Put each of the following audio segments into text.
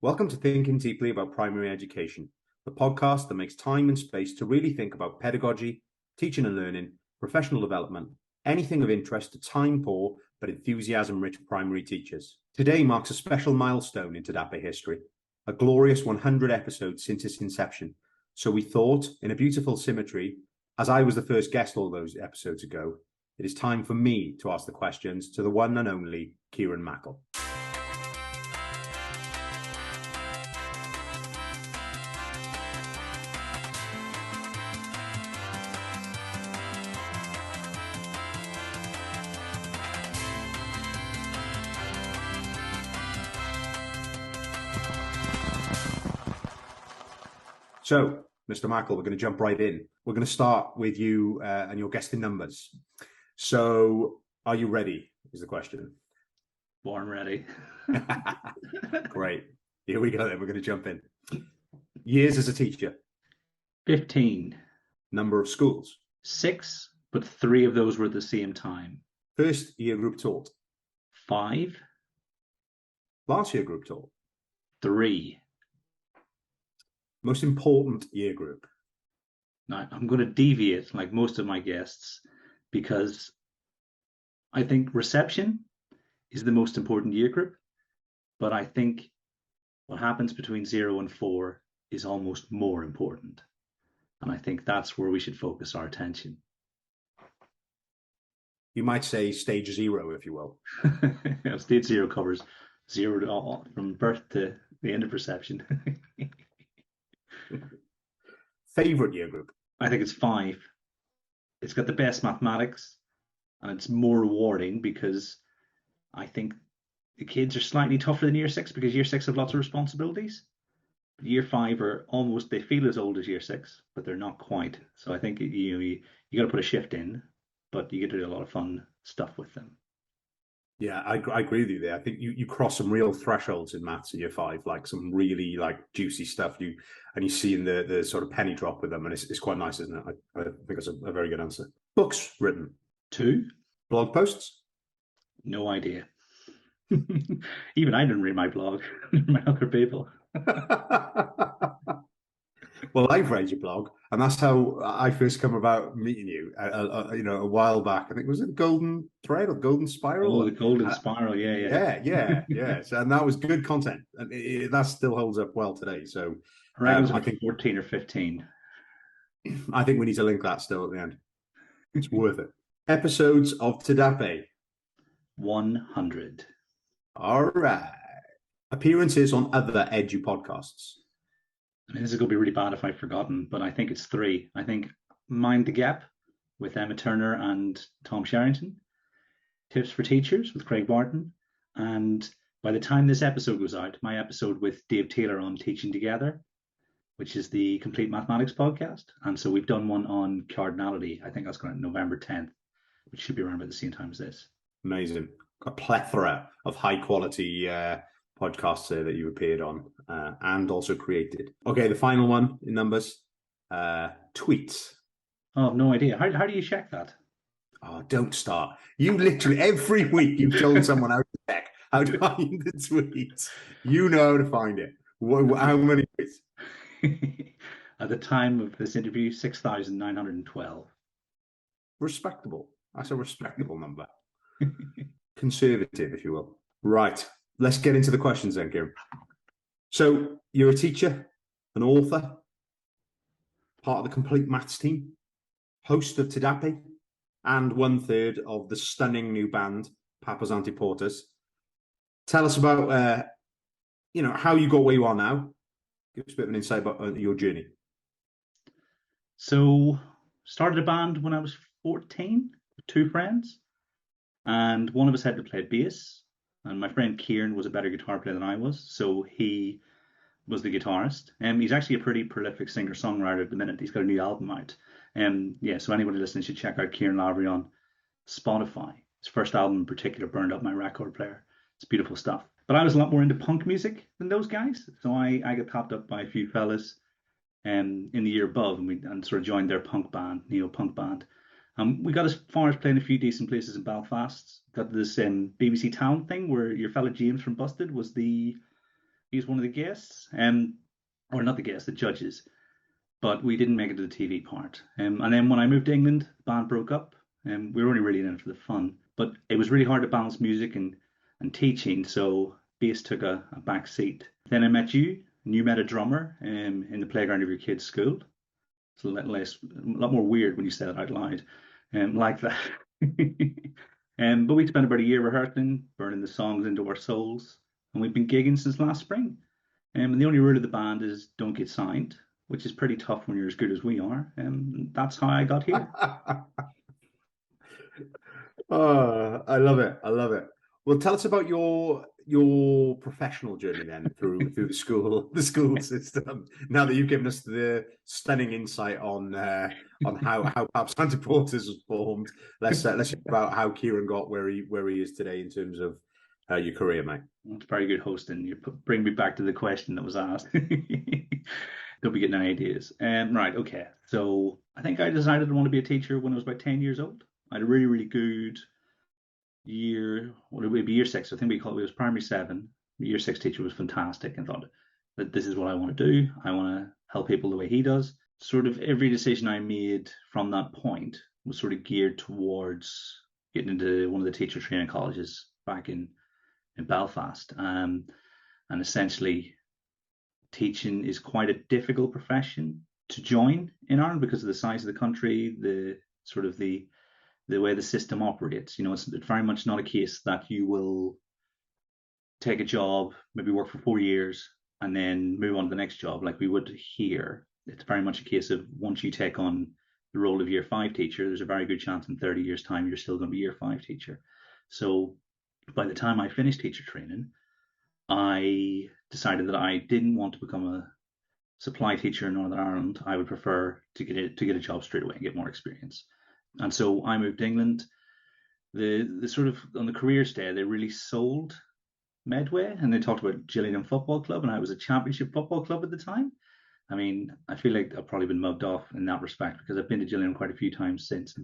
Welcome to Thinking Deeply About Primary Education, the podcast that makes time and space to really think about pedagogy, teaching and learning, professional development, anything of interest to time-poor but enthusiasm-rich primary teachers. Today marks a special milestone in TDaPE history, a glorious 100 episodes since its inception. So we thought, in a beautiful symmetry, as I was the first guest all those episodes ago, it is time for me to ask the questions to the one and only Kieran Mackle. So, Mr. Mackle, we're going to jump right in. We're going to start with you and your guesting numbers. So, are you ready, is the question. Born ready. Great. Here we go then. We're going to jump in. Years as a teacher. 15. Number of schools. 6, but 3 of those were at the same time. First year group taught. 5. Last year group taught. 3. Most important year group. Now, I'm going to deviate like most of my guests because I think reception is the most important year group, but I think what happens between 0 and 4 is almost more important. And I think that's where we should focus our attention. You might say stage 0, if you will. Stage 0 covers 0 to all, from birth to the end of reception. Favorite year group? I think it's 5. It's got the best mathematics and it's more rewarding because I think the kids are slightly tougher than year 6 because year 6 have lots of responsibilities. But year 5 are almost, they feel as old as year 6, but they're not quite. So I think you got to put a shift in, but you get to do a lot of fun stuff with them. Yeah, I agree with you there. I think you cross some real thresholds in maths in year 5, like some really juicy stuff. You see in the sort of penny drop with them, and it's quite nice, isn't it? I think that's a very good answer. Books written. 2. Blog posts. No idea. Even I didn't read my blog. My other people. Well, I've read your blog, and that's how I first come about meeting you. A while back. I think was it Golden Thread or Golden Spiral? Oh, the Golden Spiral, yeah. So, and that was good content, and that still holds up well today. So I think 14 or 15. I think we need to link that still at the end. It's worth it. Episodes of TDaPE. 100. All right. Appearances on other Edu podcasts. I mean, this is going to be really bad if I've forgotten, but I think it's 3. I think Mind the Gap with Emma Turner and Tom Sherrington. Tips for Teachers with Craig Barton. And by the time this episode goes out, my episode with Dave Taylor on Teaching Together, which is the Complete Mathematics podcast. And so we've done one on cardinality. I think that's going to November 10th, which should be around about the same time as this. Amazing. A plethora of high quality podcasts there that you appeared on and also created. Okay, the final one in numbers, tweets. Oh, no idea. How do you check that? Oh, don't start. You literally, every week you've told someone how to check, how to find the tweets. You know how to find it. How many tweets? At the time of this interview, 6,912. Respectable. That's a respectable number. Conservative, if you will. Right. Let's get into the questions then, Kieran. So you're a teacher, an author, part of the Complete Maths team, host of TDaPE, and 1/3 of the stunning new band, Papa's Anti-Porters. Tell us about, how you got where you are now. Give us a bit of an insight about your journey. So started a band when I was 14 with 2 friends, and one of us had to play bass. And my friend Kieran was a better guitar player than I was, so he was the guitarist. He's actually a pretty prolific singer-songwriter at the minute. He's got a new album out. So anybody listening should check out Kieran Lowry on Spotify. His first album in particular burned up my record player. It's beautiful stuff. But I was a lot more into punk music than those guys, so I got tapped up by a few fellas in the year above, and sort of joined their punk band, neo-punk band. We got as far as playing a few decent places in Belfast. Got this BBC Town thing where your fella James from Busted was the He's one of the guests, or not the guests, the judges. But we didn't make it to the TV part. And then when I moved to England, the band broke up, and we were only really in it for the fun. But it was really hard to balance music and teaching, so bass took a back seat. Then I met you, and you met a drummer in the playground of your kid's school. It's a lot more weird when you say it out loud, like that. But we spent about a year rehearsing, burning the songs into our souls, and we've been gigging since last spring. And the only rule of the band is don't get signed, which is pretty tough when you're as good as we are. And that's how I got here. Oh, I love it. I love it. Well, tell us about your professional journey then through the school system. Now that you've given us the stunning insight on how perhaps Santa Porters was formed, let's talk about how Kieran got where he is today in terms of your career, mate. That's very good hosting. You bring me back to the question that was asked. Don't be getting any ideas. Right, okay. So I think I decided I want to be a teacher when I was about 10 years old. I had a really, really good year. What would it be? Year 6. I think it was primary 7. The year 6 teacher was fantastic and thought that this is what I want to do. I want to help people the way he does. Sort of every decision I made from that point was sort of geared towards getting into one of the teacher training colleges back in Belfast. And essentially, teaching is quite a difficult profession to join in Ireland because of the size of the country, the way the system operates. It's very much not a case that you will take a job, maybe work for 4 years, and then move on to the next job like we would here. It's very much a case of once you take on the role of year 5 teacher, there's a very good chance in 30 years' time you're still going to be year 5 teacher. So by the time I finished teacher training, I decided that I didn't want to become a supply teacher in Northern Ireland. I would prefer to get a job straight away and get more experience. And so I moved to England. The sort of on the careers day, they really sold Medway, and they talked about Gillingham Football Club, and I was a championship football club at the time. I mean, I feel like I've probably been mugged off in that respect because I've been to Gillingham quite a few times since.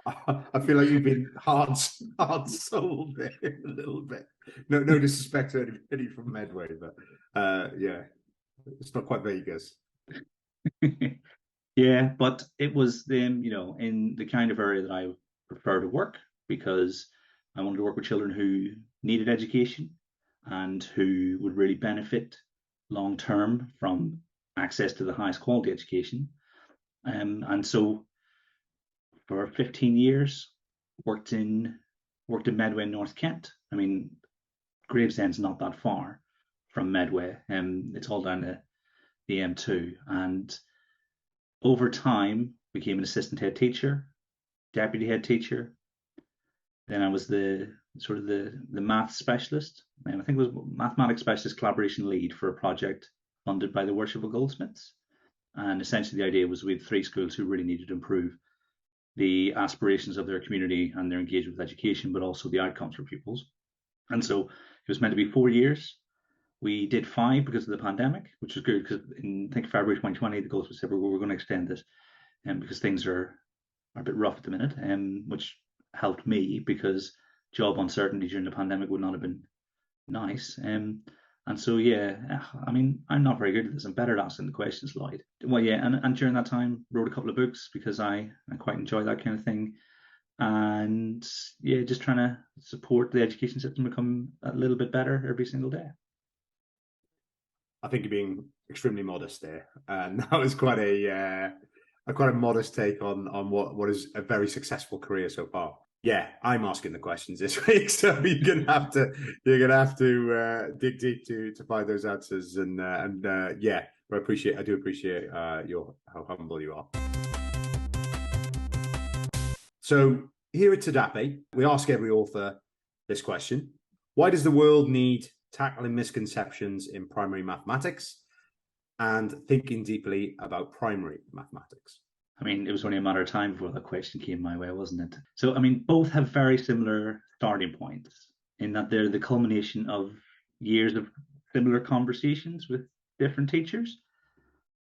I feel like you've been hard sold there a little bit. No disrespect to anybody from Medway, but yeah, it's not quite Vegas. Yeah, but it was then, in the kind of area that I prefer to work because I wanted to work with children who needed education and who would really benefit long term from access to the highest quality education. And so for 15 years, worked in Medway in North Kent. I mean, Gravesend's not that far from Medway, and it's all down to the M2. And over time, became an assistant head teacher, deputy head teacher. Then I was the math specialist, and I think it was mathematics specialist collaboration lead for a project funded by the Worshipful Goldsmiths. And essentially, the idea was we had 3 schools who really needed to improve the aspirations of their community and their engagement with education, but also the outcomes for pupils. And so it was meant to be 4 years. We did 5 because of the pandemic, which was good because in I think February 2020, the Goldsmiths said we're going to extend this, because things are a bit rough at the minute, which helped me because job uncertainty during the pandemic would not have been nice. And so, yeah, I mean, I'm not very good at this. I'm better at asking the questions, Lloyd. Well, yeah, and during that time, wrote a couple of books because I quite enjoy that kind of thing. And yeah, just trying to support the education system become a little bit better every single day. I think you're being extremely modest there, and that was quite a modest take on what is a very successful career so far. Yeah, I'm asking the questions this week, so you're gonna have to dig deep to find those answers, and yeah, but I do appreciate how humble you are. So here at TDaPE, we ask every author this question: why does the world need tackling misconceptions in primary mathematics and thinking deeply about primary mathematics? I mean, it was only a matter of time before that question came my way, wasn't it? So, I mean, both have very similar starting points in that they're the culmination of years of similar conversations with different teachers.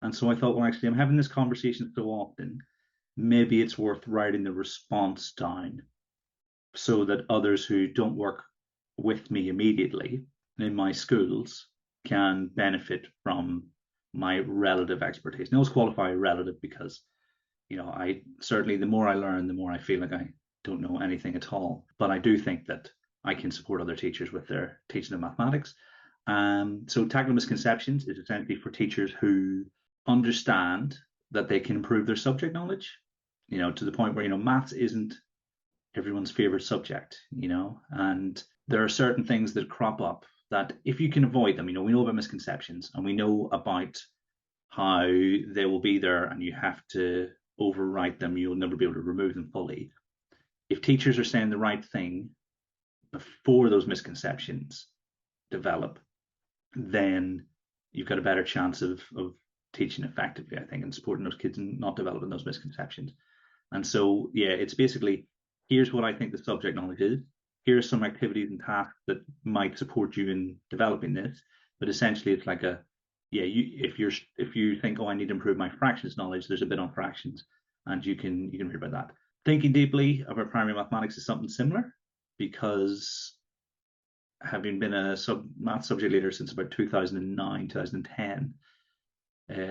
And so I thought, well, actually, I'm having this conversation so often, maybe it's worth writing the response down so that others who don't work with me immediately in my schools can benefit from my relative expertise. Now, let's qualify relative because, I certainly, the more I learn, the more I feel like I don't know anything at all. But I do think that I can support other teachers with their teaching of mathematics. So tackling misconceptions is essentially for teachers who understand that they can improve their subject knowledge, to the point where, maths isn't everyone's favorite subject, and there are certain things that crop up that if you can avoid them, we know about misconceptions and we know about how they will be there and you have to overwrite them. You'll never be able to remove them fully. If teachers are saying the right thing before those misconceptions develop, then you've got a better chance of teaching effectively, I think, and supporting those kids and not developing those misconceptions. And so, it's basically, here's what I think the subject knowledge is. Here are some activities and tasks that might support you in developing this. But essentially, it's like if you think, I need to improve my fractions knowledge, there's a bit on fractions, and you can read about that. Thinking deeply about primary mathematics is something similar, because having been a math subject leader since about 2009, 2010,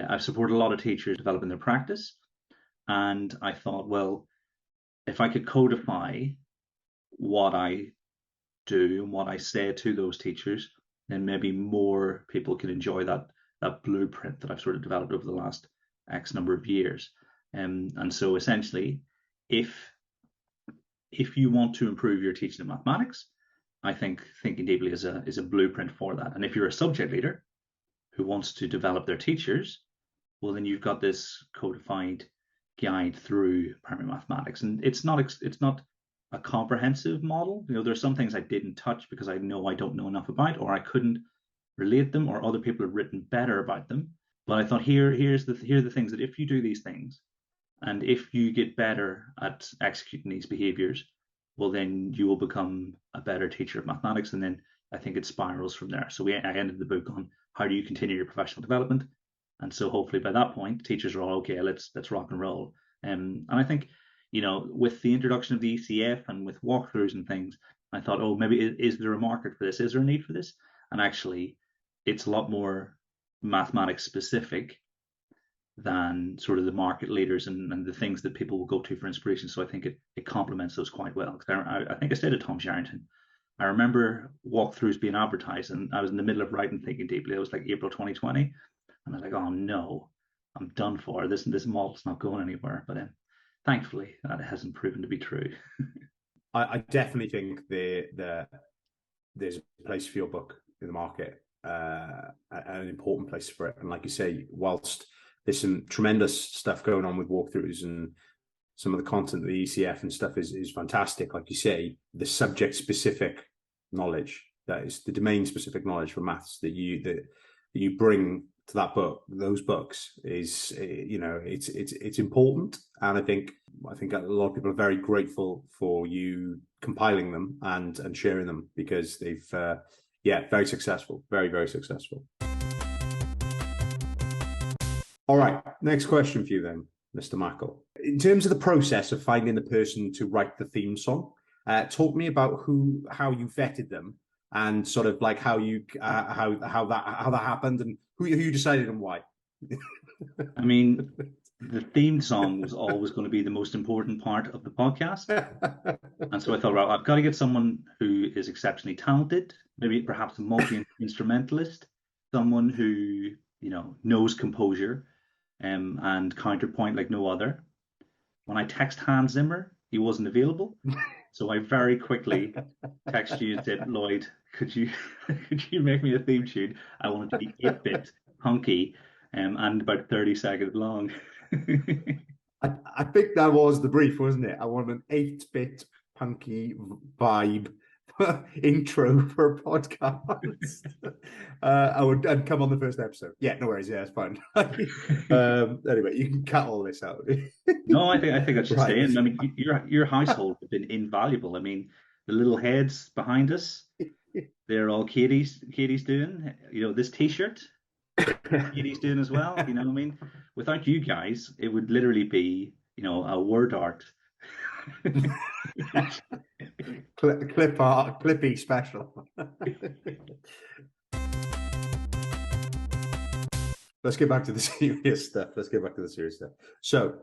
I've supported a lot of teachers developing their practice. And I thought, well, if I could codify what I do and what I say to those teachers, then maybe more people can enjoy that blueprint that I've sort of developed over the last X number of years. And so essentially, if you want to improve your teaching of mathematics, I think Thinking Deeply is a blueprint for that. And if you're a subject leader who wants to develop their teachers, well, then you've got this codified guide through primary mathematics. And it's not a comprehensive model. There's some things I didn't touch because I know I don't know enough about, or I couldn't relate them, or other people have written better about them. But I thought, here are the things that if you do these things, and if you get better at executing these behaviors, well, then you will become a better teacher of mathematics. And then I think it spirals from there. So I ended the book on how do you continue your professional development. And so hopefully by that point, teachers are all, okay, let's rock and roll. And I think, with the introduction of the ECF and with walkthroughs and things, I thought, maybe is there a market for this? Is there a need for this? And actually, it's a lot more mathematics specific than sort of the market leaders and the things that people will go to for inspiration. So I think it complements those quite well. Because I think I said to Tom Sharrington, I remember walkthroughs being advertised, and I was in the middle of writing Thinking Deeply. It was like April 2020. And I was like, oh no, I'm done for. This model's not going anywhere. But thankfully, that hasn't proven to be true. I definitely think there's a place for your book in the market, an important place for it. And like you say, whilst there's some tremendous stuff going on with walkthroughs and some of the content of the ECF and stuff is fantastic. Like you say, the subject-specific knowledge, that is the domain-specific knowledge for maths that you bring to that book, those books, is it's important. And I think a lot of people are very grateful for you compiling them and sharing them, because they've very successful, very, very successful. All right, next question for you then, Mr. Mackle. In terms of the process of finding the person to write the theme song, talk me about how you vetted them, and sort of like how that happened, and who you decided and why. I mean, the theme song was always going to be the most important part of the podcast. And so I thought, right, I've got to get someone who is exceptionally talented, maybe perhaps a multi-instrumentalist, someone who, knows composure and counterpoint like no other. When I text Hans Zimmer, he wasn't available. So I very quickly texted you and said, Lloyd, could you make me a theme tune? I want it to be 8-bit, punky, and about 30 seconds long. I think that was the brief, wasn't it? I want an 8-bit punky vibe intro for a podcast. I'd come on the first episode. Yeah, no worries. Yeah, it's fine. Anyway, you can cut all this out. No, I think that's just Right. saying. I mean, your household has been invaluable. I mean, the little heads behind us, they're all Katie's doing. This T-shirt, Katie's doing as well. You know what I mean? Without you guys, it would literally be, a word art. Clippy special. let's get back to the serious stuff. So,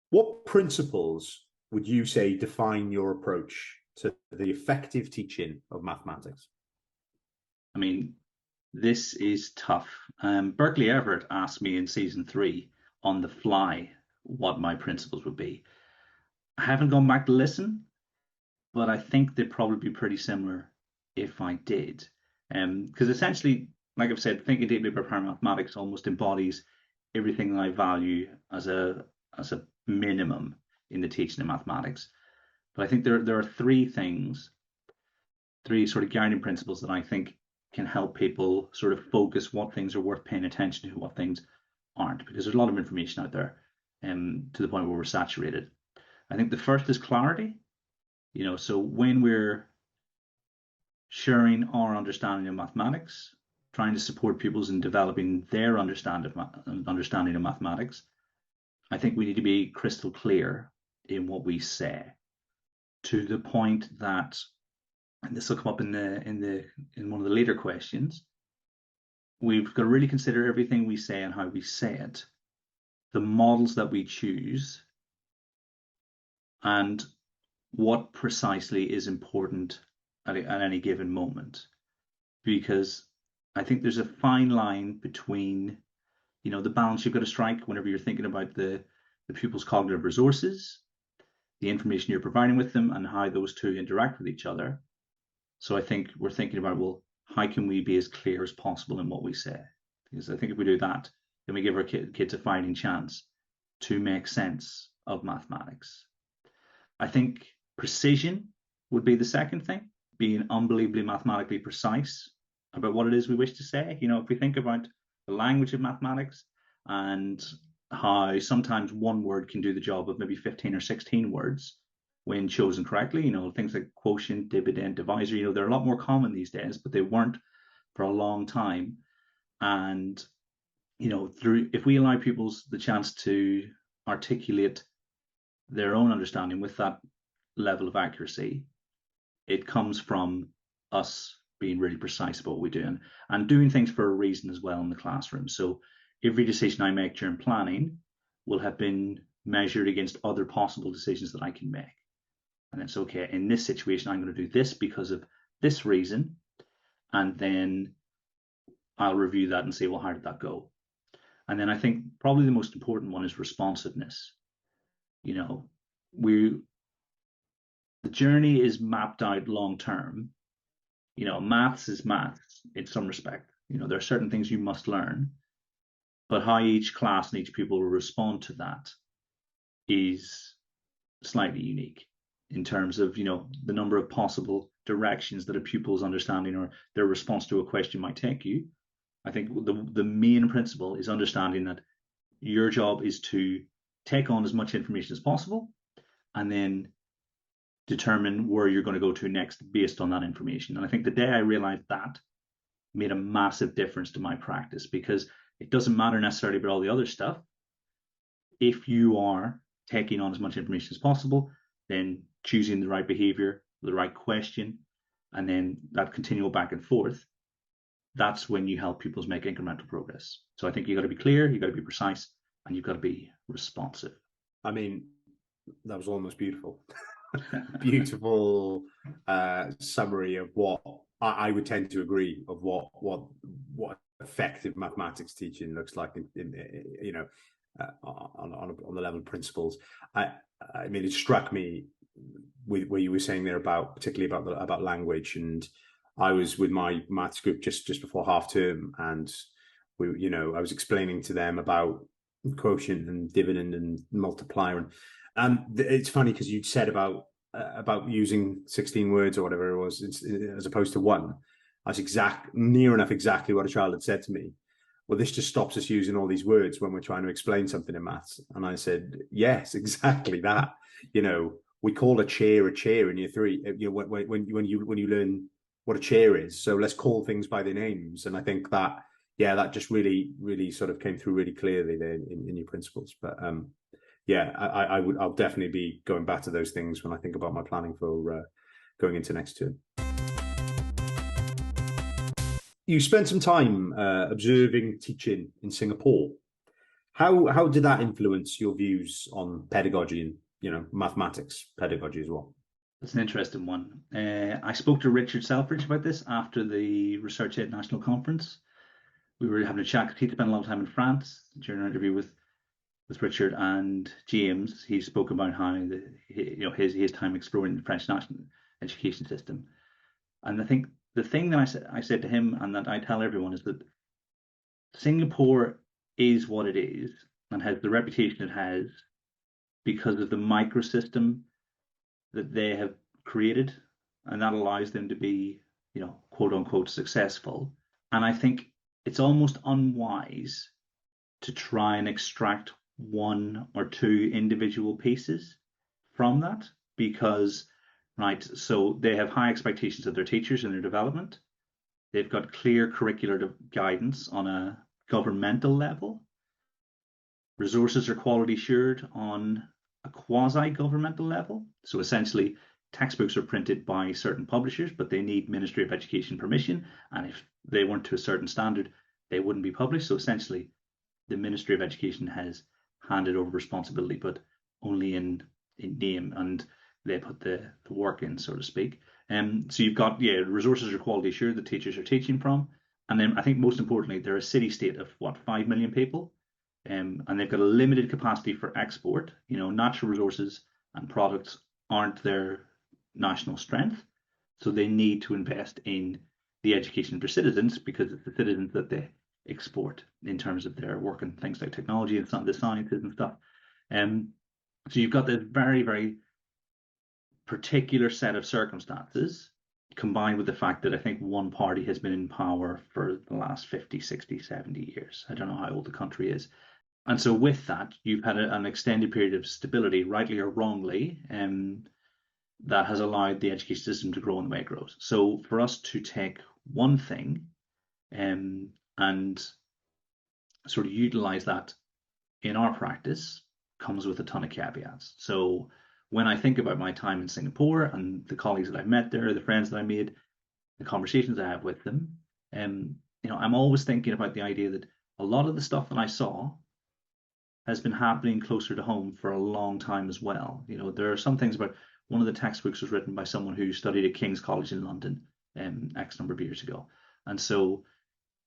what principles would you say define your approach to the effective teaching of mathematics? I mean, this is tough. Berkeley Everett asked me in season 3 on the fly what my principles would be. I haven't gone back to listen, but I think they'd probably be pretty similar if I did. Because essentially, like I've said, thinking deeply about primary mathematics almost embodies everything that I value as a minimum in the teaching of mathematics. But I think there are three sort of guiding principles that I think can help people sort of focus what things are worth paying attention to, what things aren't, because there's a lot of information out there, to the point where we're saturated. I think the first is clarity. So when we're sharing our understanding of mathematics, trying to support pupils in developing their understanding of mathematics, I think we need to be crystal clear in what we say, to the point that, and this will come up in one of the later questions, we've got to really consider everything we say and how we say it, the models that we choose, and what precisely is important at any given moment. Because I think there's a fine line between, the balance you've got to strike whenever you're thinking about the pupil's cognitive resources, the information you're providing with them, and how those two interact with each other. So I think we're thinking about, well, how can we be as clear as possible in what we say? Because I think if we do that, then we give our kids a fighting chance to make sense of mathematics. I think precision would be the second thing, being unbelievably mathematically precise about what it is we wish to say. If we think about the language of mathematics and how sometimes one word can do the job of maybe 15 or 16 words when chosen correctly, things like quotient, dividend, divisor, they're a lot more common these days, but they weren't for a long time. And, if we allow pupils the chance to articulate their own understanding with that level of accuracy, it comes from us being really precise about what we do and doing things for a reason as well in the classroom. So every decision I make during planning will have been measured against other possible decisions that I can make. And it's okay, in this situation, I'm going to do this because of this reason. And then I'll review that and say, well, how did that go? And then I think probably the most important one is responsiveness. The journey is mapped out long term. Maths is maths in some respect. There are certain things you must learn, but how each class and each pupil will respond to that is slightly unique in terms of, the number of possible directions that a pupil's understanding or their response to a question might take you. I think the main principle is understanding that your job is to take on as much information as possible and then determine where you're going to go to next based on that information. And I think the day I realized that made a massive difference to my practice, because it doesn't matter necessarily about all the other stuff. If you are taking on as much information as possible, then choosing the right behavior, the right question, and then that continual back and forth, that's when you help pupils make incremental progress. So I think you've got to be clear, you've got to be precise, and you've got to be responsive. I mean, that was almost beautiful. Beautiful summary of what I would tend to agree of what effective mathematics teaching looks like on the level of principles. I mean, it struck me with where you were saying there particularly about language, and I was with my maths group just before half term, and I was explaining to them about quotient and dividend and multiplier, and it's funny because you'd said about using 16 words or whatever it was as opposed to one. That's near enough exactly what a child had said to me. Well, this just stops us using all these words when we're trying to explain something in maths. And I said, yes, exactly that. We call a chair in year 3. When you learn what a chair is. So let's call things by their names. And I think that just really, really sort of came through really clearly there in your principles. But I'll definitely be going back to those things when I think about my planning for going into next term. You spent some time observing teaching in Singapore. How did that influence your views on pedagogy and mathematics pedagogy as well? That's an interesting one. I spoke to Richard Selfridge about this after the Research Ed National Conference. We were having a chat. He'd spent a lot of time in France during an interview with Richard and James. He spoke about how his time exploring the French national education system. And I think the thing that I said to him and that I tell everyone is that Singapore is what it is and has the reputation it has because of the microsystem that they have created, and that allows them to be, quote unquote, successful. And I think it's almost unwise to try and extract one or two individual pieces from that because, right, so they have high expectations of their teachers and their development. They've got clear curricular guidance on a governmental level. Resources are quality assured on a quasi-governmental level. So essentially, textbooks are printed by certain publishers, but they need Ministry of Education permission. And if they weren't to a certain standard, they wouldn't be published. So essentially, the Ministry of Education has handed over responsibility, but only in name, and they put the work in, so to speak. So you've got, resources are quality assured, the teachers are teaching from. And then I think most importantly, they're a city state of 5 million people. And they've got a limited capacity for export. Natural resources and products aren't their national strength. So they need to invest in the education of their citizens because it's the citizens that they export in terms of their work and things like technology and the sciences and stuff. So you've got this very, very particular set of circumstances combined with the fact that I think one party has been in power for the last 50, 60, 70 years. I don't know how old the country is. And so with that, you've had an extended period of stability, rightly or wrongly, that has allowed the education system to grow in the way it grows. So for us to take one thing and sort of utilize that in our practice comes with a ton of caveats. So when I think about my time in Singapore and the colleagues that I've met there, the friends that I made, the conversations I have with them, I'm always thinking about the idea that a lot of the stuff that I saw has been happening closer to home for a long time as well. There are some things about one of the textbooks was written by someone who studied at King's College in London X number of years ago. And so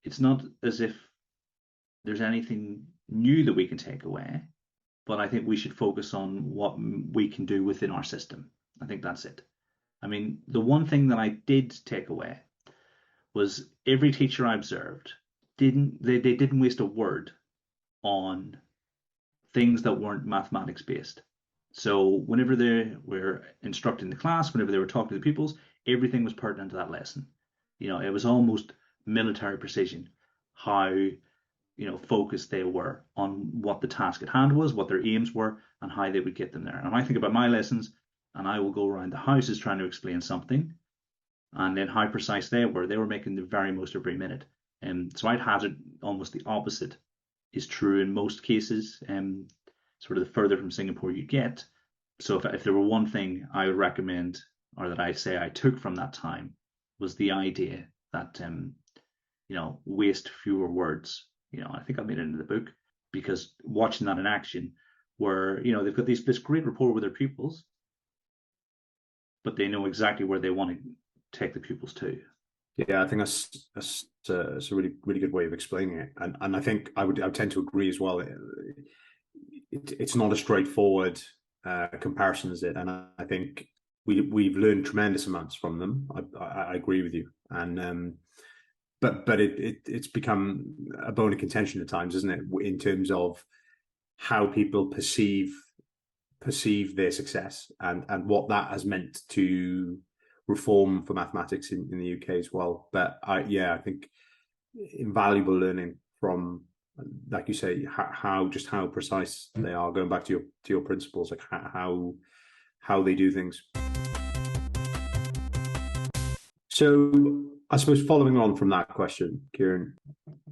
it's not as if there's anything new that we can take away, but I think we should focus on what we can do within our system. I think that's it. I mean, the one thing that I did take away was every teacher I observed didn't waste a word on things that weren't mathematics based. So whenever they were instructing the class, whenever they were talking to the pupils, everything was pertinent to that lesson. It was almost military precision, how focused they were on what the task at hand was, what their aims were, and how they would get them there. And I think about my lessons, and I will go around the houses trying to explain something, and then how precise they were. They were making the very most of every minute. And so I'd hazard almost the opposite is true in most cases, sort of the further from Singapore you get. So if there were one thing I would recommend, or that I say I took from that time, was the idea that, waste fewer words. I think I made it into the book because watching that in action where, they've got this great rapport with their pupils, but they know exactly where they want to take the pupils to. Yeah, I think that's a really, really good way of explaining it. And I think I would tend to agree as well. It's not a straightforward comparison, is it? And I think we've learned tremendous amounts from them. I agree with you. And but it's become a bone of contention at times, isn't it? In terms of how people perceive their success and what that has meant to reform for mathematics in the UK as well. But I think invaluable learning from, like you say, how precise they are, going back to your principles, like how they do things. So I suppose following on from that question, Kieran,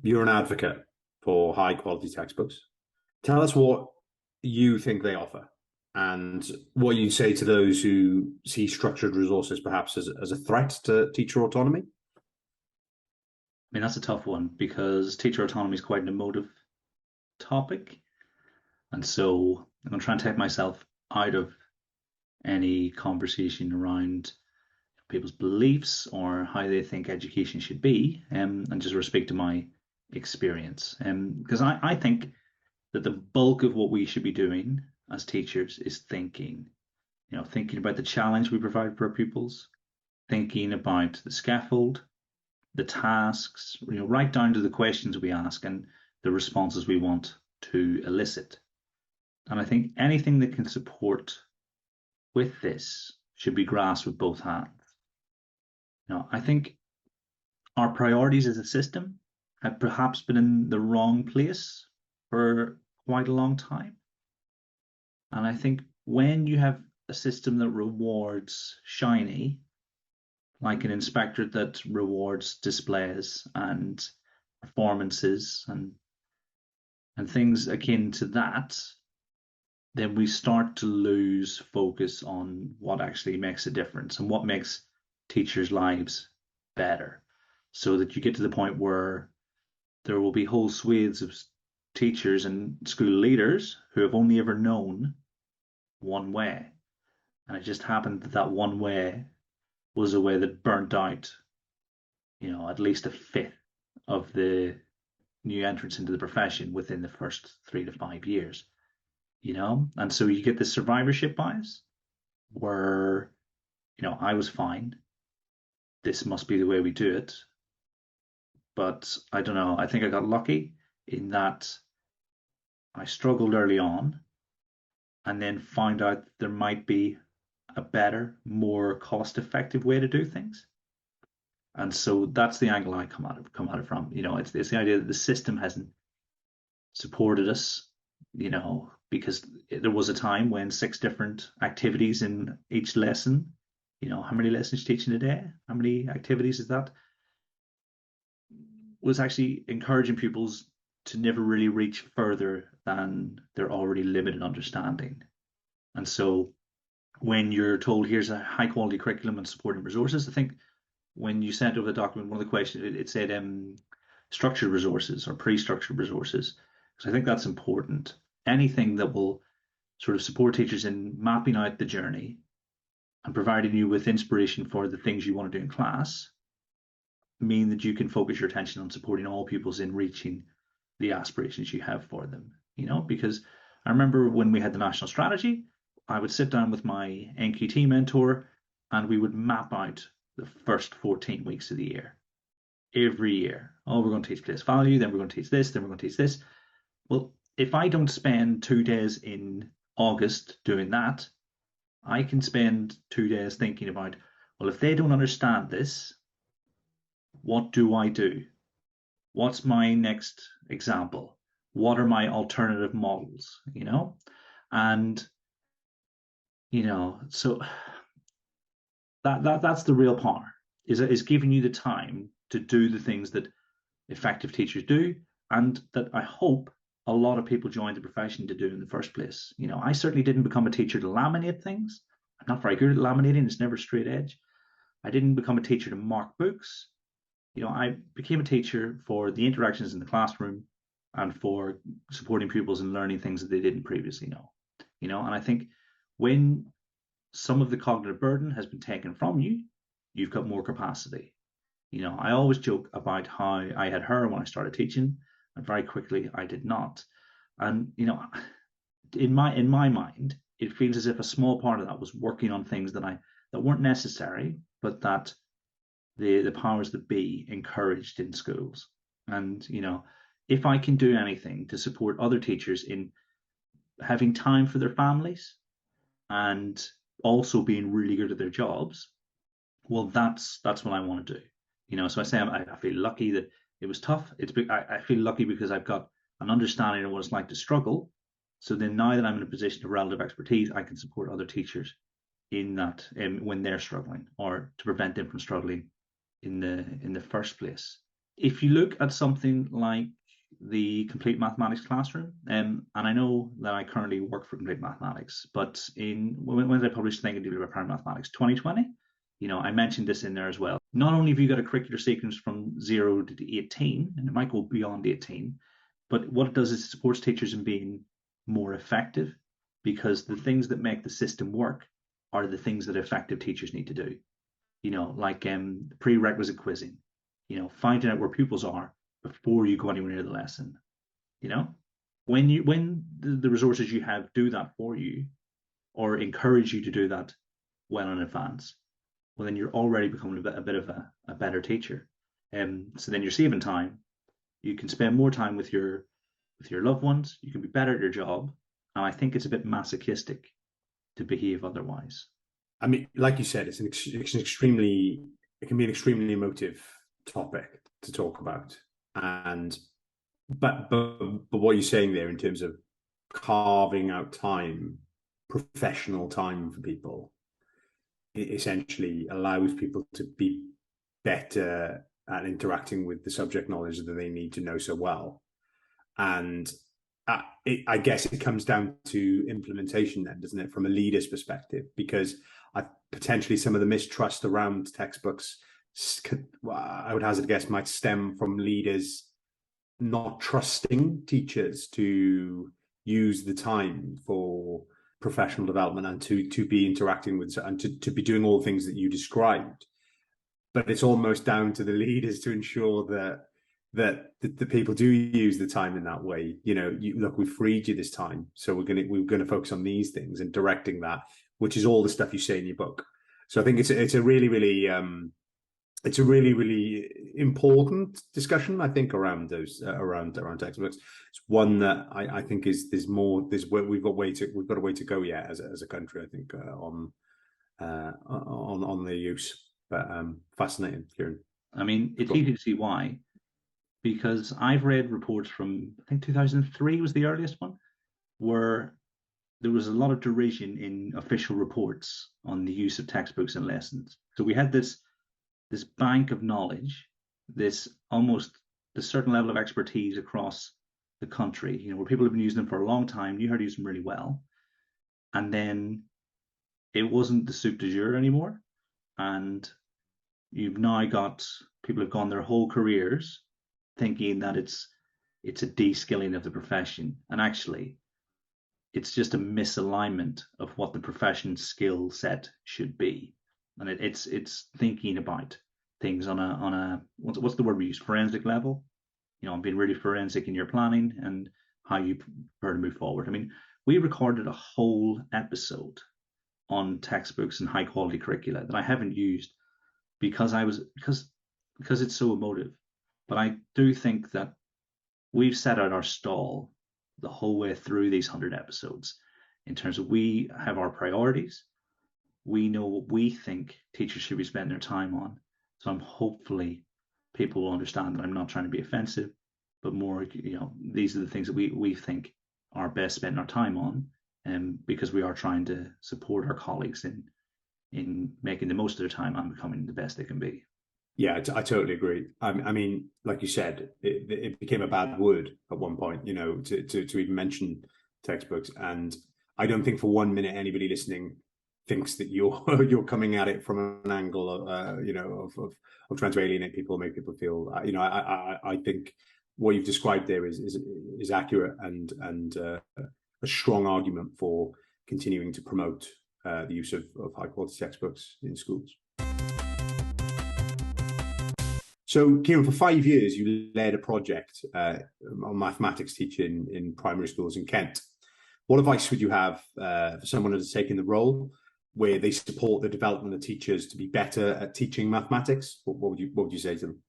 you're an advocate for high quality textbooks. Tell us what you think they offer and what you say to those who see structured resources perhaps as a threat to teacher autonomy. mean, that's a tough one because teacher autonomy is quite an emotive topic. And so I'm going to try and take myself out of any conversation around people's beliefs or how they think education should be, and just speak to my experience. Because I think that the bulk of what we should be doing as teachers is thinking, thinking about the challenge we provide for our pupils, thinking about the scaffold, the tasks, right down to the questions we ask and the responses we want to elicit. And I think anything that can support with this should be grasped with both hands. I think our priorities as a system have perhaps been in the wrong place for quite a long time. And I think when you have a system that rewards shiny, like an inspectorate that rewards displays and performances and things akin to that, then we start to lose focus on what actually makes a difference and what makes teachers' lives better. So that you get to the point where there will be whole swathes of teachers and school leaders who have only ever known one way. And it just happened that that one way was a way that burnt out, at least a fifth of the new entrants into the profession within the first 3 to 5 years, And so you get this survivorship bias where, I was fine. This must be the way we do it. But I don't know. I think I got lucky in that I struggled early on and then found out there might be a better, more cost-effective way to do things. And so that's the angle I come at it from. It's the idea that the system hasn't supported us, because there was a time when 6 different activities in each lesson, how many lessons teaching a day? How many activities is that? Was actually encouraging pupils to never really reach further than their already limited understanding. And so when you're told here's a high quality curriculum and supporting resources, I think when you sent over the document, one of the questions it said structured resources or pre-structured resources, because I think that's important. Anything that will sort of support teachers in mapping out the journey and providing you with inspiration for the things you want to do in class mean that you can focus your attention on supporting all pupils in reaching the aspirations you have for them. Because I remember when we had the national strategy, I would sit down with my NQT mentor and we would map out the first 14 weeks of the year. Every year, we're going to teach place value, then we're going to teach this, then we're going to teach this. Well, if I don't spend 2 days in August doing that, I can spend 2 days thinking about, well, if they don't understand this, what do I do? What's my next example? What are my alternative models? And so that's the real power is giving you the time to do the things that effective teachers do, and that I hope a lot of people join the profession to do in the first place. I certainly didn't become a teacher to laminate things. I'm not very good at laminating. It's never straight edge. I didn't become a teacher to mark books. I became a teacher for the interactions in the classroom and for supporting pupils in learning things that they didn't previously know. And I think when some of the cognitive burden has been taken from you, you've got more capacity. I always joke about how I had her when I started teaching, and very quickly I did not. And in my mind, it feels as if a small part of that was working on things that weren't necessary, but that the powers that be encouraged in schools. And if I can do anything to support other teachers in having time for their families and also being really good at their jobs, well, that's what I want to do. So I say I feel lucky that it was tough. I feel lucky because I've got an understanding of what it's like to struggle. So then now that I'm in a position of relative expertise, I can support other teachers in that when they're struggling, or to prevent them from struggling in the first place. If you look at something like the Complete Mathematics Classroom, and I know that I currently work for Complete Mathematics, but when did I publish Thinking Deeply About Primary Mathematics? 2020. I mentioned this in there as well. not only have you got a curricular sequence from 0 to 18, and it might go beyond 18, but what it does is it supports teachers in being more effective, because the things that make the system work are the things that effective teachers need to do. Like prerequisite quizzing, finding out where pupils are before you go anywhere near the lesson. When the resources you have do that for you, or encourage you to do that well in advance, well, then you're already becoming a bit of a better teacher. So then you're saving time. You can spend more time with your loved ones. You can be better at your job. And I think it's a bit masochistic to behave otherwise. I mean, like you said, it can be an extremely emotive topic to talk about. But what you're saying there in terms of carving out time, professional time for people, it essentially allows people to be better at interacting with the subject knowledge that they need to know so well. And I guess it comes down to implementation then, doesn't it, from a leader's perspective? Because potentially some of the mistrust around textbooks, I would hazard a guess, might stem from leaders not trusting teachers to use the time for professional development and to be interacting with and to be doing all the things that you described. But it's almost down to the leaders to ensure that the people do use the time in that way. Look, we freed you this time, so we're going to focus on these things and directing that, which is all the stuff you say in your book. So I think it's a really, really really important discussion, I think, around those around textbooks. It's one that I think we've got a way to go yet as a country, I think, on their use. But fascinating, Kieran. I mean, it's easy to see why, because I've read reports from, I think 2003 was the earliest one, where there was a lot of derision in official reports on the use of textbooks and lessons. So we had this bank of knowledge, this certain level of expertise across the country, where people have been using them for a long time, knew how to use them really well. And then it wasn't the soup du jour anymore. And you've now got people who've gone their whole careers thinking that it's a de-skilling of the profession. And actually, it's just a misalignment of what the profession's skill set should be. And it's thinking about things on a what's the word we use, forensic level. Being really forensic in your planning and how you prefer to move forward. I mean, we recorded a whole episode on textbooks and high quality curricula that I haven't used because it's so emotive. But I do think that we've set out our stall the whole way through these 100 episodes in terms of we have our priorities. We know what we think teachers should be spending their time on. So hopefully people will understand that I'm not trying to be offensive, but more, these are the things that we think are best spending our time on, because we are trying to support our colleagues in making the most of their time and becoming the best they can be. Yeah, I totally agree. I mean, like you said, it became a bad word at one point, to even mention textbooks. And I don't think for 1 minute anybody listening thinks that you're coming at it from an angle of trying to alienate people, make people feel. I think what you've described there is accurate and a strong argument for continuing to promote the use of high quality textbooks in schools. So, Kieran, for 5 years, you led a project on mathematics teaching in primary schools in Kent. What advice would you have for someone who's taken the role where they support the development of teachers to be better at teaching mathematics? What would you say to them?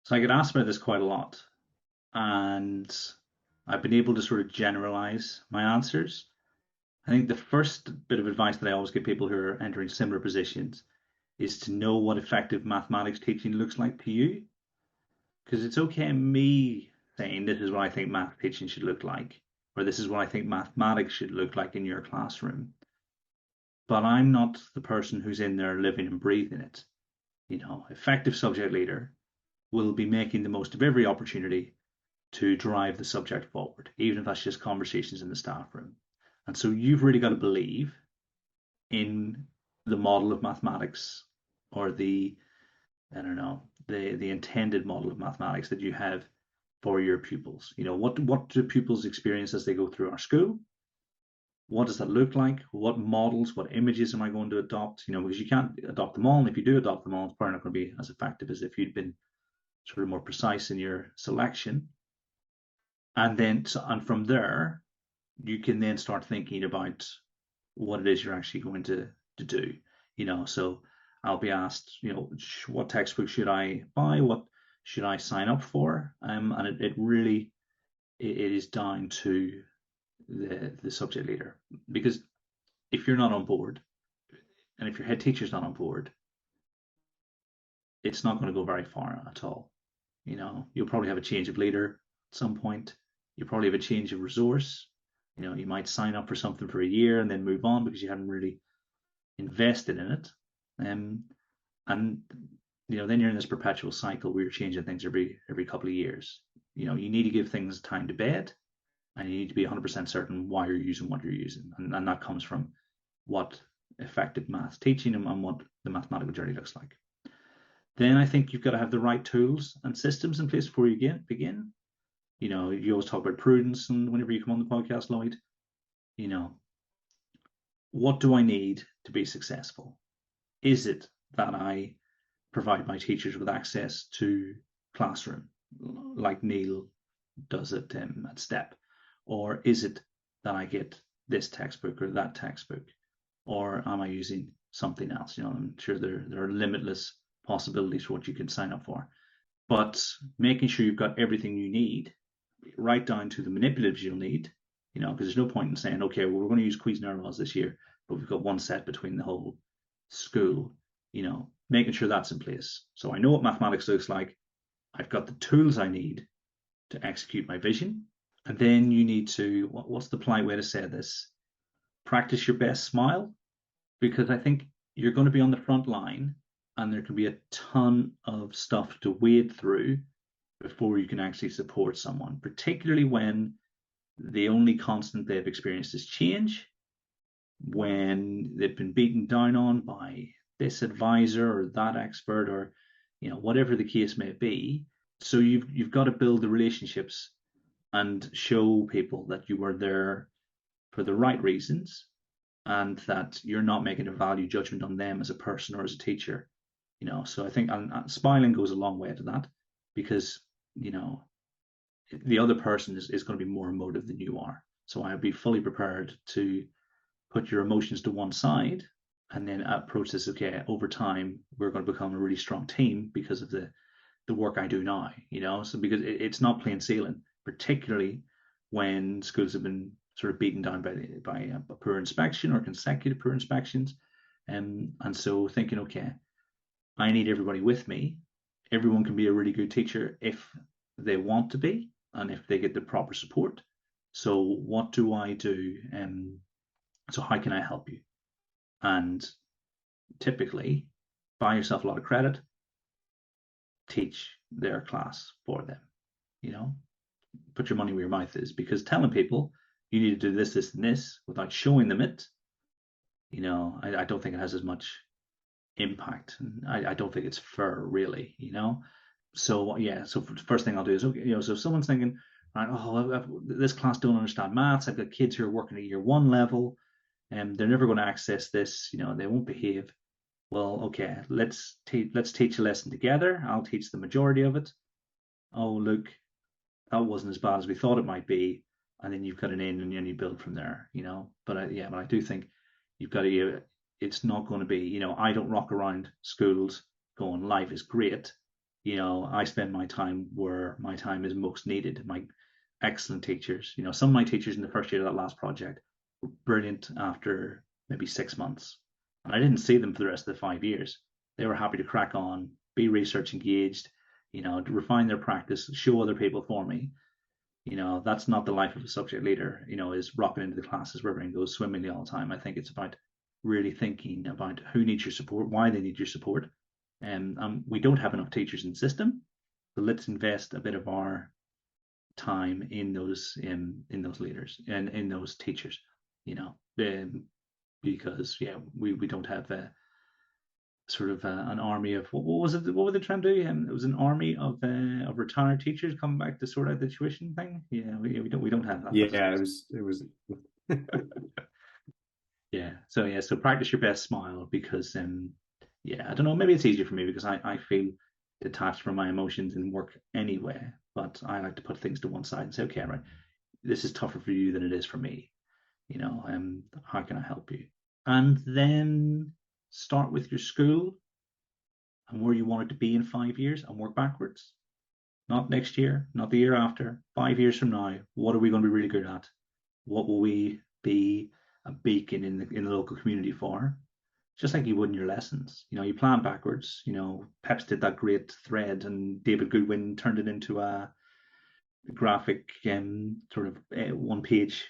So I get asked about this quite a lot, and I've been able to sort of generalize my answers. I think the first bit of advice that I always give people who are entering similar positions is to know what effective mathematics teaching looks like to you. Because it's okay me saying this is what I think math teaching should look like, or this is what I think mathematics should look like in your classroom. But I'm not the person who's in there living and breathing it. Effective subject leader will be making the most of every opportunity to drive the subject forward, even if that's just conversations in the staff room. And so you've really got to believe in the model of mathematics or the I don't know, the intended model of mathematics that you have for your pupils. What do pupils experience as they go through our school? What does that look like? What models, what images am I going to adopt? Because you can't adopt them all. And if you do adopt them all, it's probably not going to be as effective as if you'd been sort of more precise in your selection. And from there, you can then start thinking about what it is you're actually going to do. So I'll be asked, what textbook should I buy? What should I sign up for? And it really it is down to the subject leader, because if you're not on board, and if your head teacher's not on board, it's not going to go very far at all. You'll probably have a change of leader at some point. You'll probably have a change of resource. You might sign up for something for a year and then move on because you hadn't really invested in it. And then you're in this perpetual cycle where you're changing things every couple of years. You need to give things time to bed, and you need to be 100% certain why you're using what you're using, and that comes from what effective math teaching and what the mathematical journey looks like. Then I think you've got to have the right tools and systems in place before you begin. You always talk about prudence, and whenever you come on the podcast, Lloyd, what do I need to be successful? Is it that I provide my teachers with access to classroom, like Neil does at STEP? Or is it that I get this textbook or that textbook? Or am I using something else? I'm sure there are limitless possibilities for what you can sign up for. But making sure you've got everything you need, right down to the manipulatives you'll need, because there's no point in saying, okay, well, we're going to use Cuisinart this year, but we've got one set between the whole school, making sure that's in place. So I know what mathematics looks like. I've got the tools I need to execute my vision. And then you need to, what's the polite way to say this? Practice your best smile, because I think you're going to be on the front line and there can be a ton of stuff to wade through before you can actually support someone, particularly when the only constant they've experienced is change, when they've been beaten down on by this advisor or that expert, or whatever the case may be. So you've got to build the relationships and show people that you were there for the right reasons, and that you're not making a value judgment on them as a person or as a teacher. So I think and smiling goes a long way to that, because the other person is going to be more emotive than you are. So I'd be fully prepared to put your emotions to one side and then approach this, okay, over time, we're going to become a really strong team because of the work I do now, so because it's not plain sailing, particularly when schools have been sort of beaten down by a poor inspection or consecutive poor inspections. And so thinking, okay, I need everybody with me. Everyone can be a really good teacher if they want to be and if they get the proper support. So what do I do? So how can I help you? And typically, buy yourself a lot of credit, teach their class for them. Put your money where your mouth is, because telling people you need to do this, this, and this without showing them it, I don't think it has as much impact. I don't think it's fair, really. So yeah, so the first thing I'll do is, okay, so if someone's thinking, right, this class don't understand maths, I've got kids who are working at year one level, and they're never going to access this, they won't behave. Well, okay, let's teach a lesson together. I'll teach the majority of it. Oh, look, that wasn't as bad as we thought it might be, and then you've got an in, and then you build from there. But I do think you've got to. It's not going to be. I don't rock around schools going, life is great. I spend my time where my time is most needed. My excellent teachers. Some of my teachers in the first year of that last project were brilliant after maybe 6 months, and I didn't see them for the rest of the 5 years. They were happy to crack on, be research engaged, to refine their practice, show other people for me. That's not the life of a subject leader, is rocking into the classes where everything goes swimmingly all the time. I think it's about really thinking about who needs your support, why they need your support. And we don't have enough teachers in the system, so let's invest a bit of our time in those leaders and in those teachers, because we don't have sort of an army of what was it? What were they trying to do? It was an army of retired teachers coming back to sort out the tuition thing. Yeah, we don't have that. Yeah, it was. Yeah. So practice your best smile because yeah, I don't know, maybe it's easier for me because I feel detached from my emotions in work anyway, but I like to put things to one side and say, okay, right, this is tougher for you than it is for me. How can I help you? And then start with your school and where you want it to be in 5 years and work backwards. Not next year, not the year after, 5 years from now, what are we going to be really good at? What will we be a beacon in the local community for? Just like you would in your lessons. You plan backwards. Peps did that great thread, and David Goodwin turned it into a graphic, sort of one-page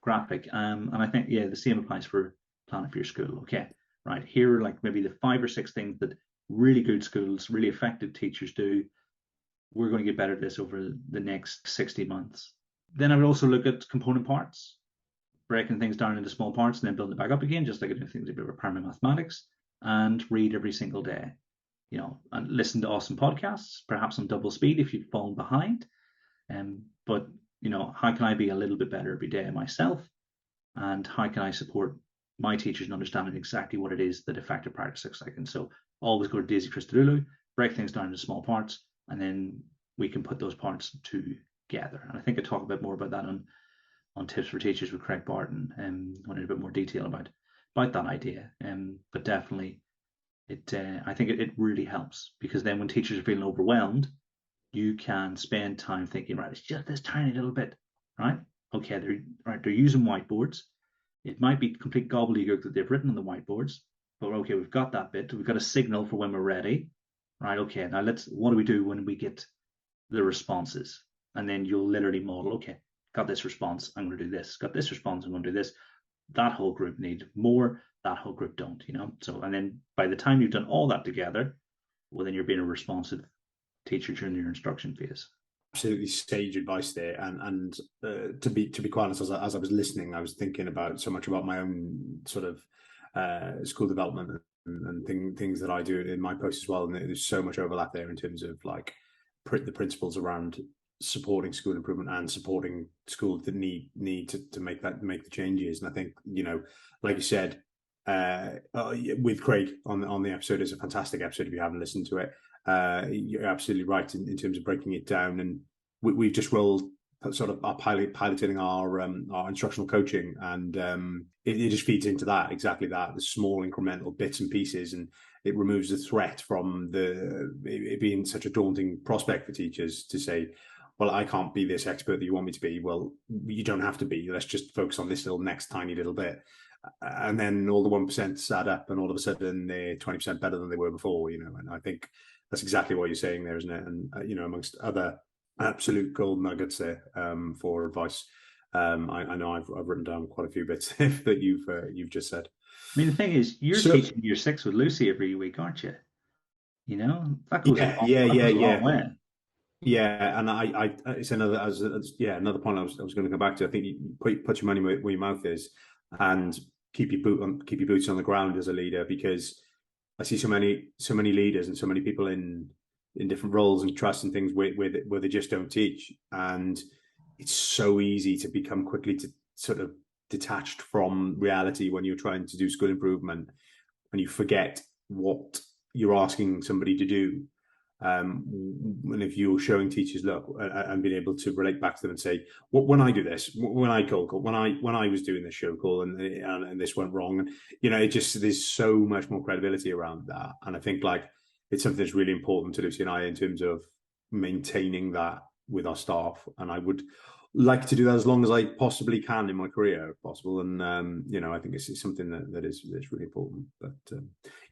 graphic. And I think, yeah, the same applies for planning for your school. Okay, right, here are like maybe the 5 or 6 things that really good schools, really effective teachers do. We're going to get better at this over the next 60 months. Then I would also look at component parts, breaking things down into small parts and then building it back up again, just like I do things about primary mathematics, and read every single day. And listen to awesome podcasts, perhaps on double speed if you've fallen behind. But how can I be a little bit better every day myself? And how can I support my teachers in understanding exactly what it is that effective practice looks like? And so always go to Daisy Christodoulou, break things down into small parts, and then we can put those parts together. And I think I talk a bit more about that on Tips for Teachers with Craig Barton, and went into a bit more detail about that idea. But definitely, I think it really helps, because then when teachers are feeling overwhelmed, you can spend time thinking, right, it's just this tiny little bit, right? Okay, they're using whiteboards. It might be complete gobbledygook that they've written on the whiteboards, but okay, we've got that bit. We've got a signal for when we're ready, right? Okay, now what do we do when we get the responses? And then you'll literally model, okay, got this response, I'm going to do this. Got this response, I'm going to do this. That whole group need more, that whole group don't, So, and then by the time you've done all that together, well, then you're being a responsive teacher during your instruction phase. Absolutely sage advice there, and to be quite honest, as I was listening, I was thinking about so much about my own sort of school development and things that I do in my post as well, and there's so much overlap there in terms of like the principles around supporting school improvement and supporting schools that need to make the changes. And I think, like you said, with Craig on the episode, is a fantastic episode if you haven't listened to it. You're absolutely right in terms of breaking it down, and we've just rolled sort of our piloting our instructional coaching, and it just feeds into that, exactly that, the small incremental bits and pieces, and it removes the threat from it being such a daunting prospect for teachers to say, well, I can't be this expert that you want me to be. Well, you don't have to be. Let's just focus on this next tiny little bit. And then all the 1% add up, and all of a sudden they're 20% better than they were before, and I think that's exactly what you're saying there, isn't it? And, amongst other absolute gold nuggets there for advice. I know I've written down quite a few bits that you've just said. I mean, the thing is, you're teaching year 6 with Lucy every week, aren't you? That goes a long way. Yeah, and I it's another point I was going to come back to. I think you put your money where your mouth is, and keep your boots on the ground as a leader, because I see so many leaders and so many people in different roles and trusts and things where they just don't teach, and it's so easy to become quickly to sort of detached from reality when you're trying to do school improvement, and you forget what you're asking somebody to do. And if you're showing teachers, look, and being able to relate back to them and say, when I do this, when I cold call, when I was doing this show call and this went wrong, and it just, there's so much more credibility around that. And I think like it's something that's really important to Lucy and I in terms of maintaining that with our staff. And I would like to do that as long as I possibly can in my career, if possible. And I think it's something that is really important. But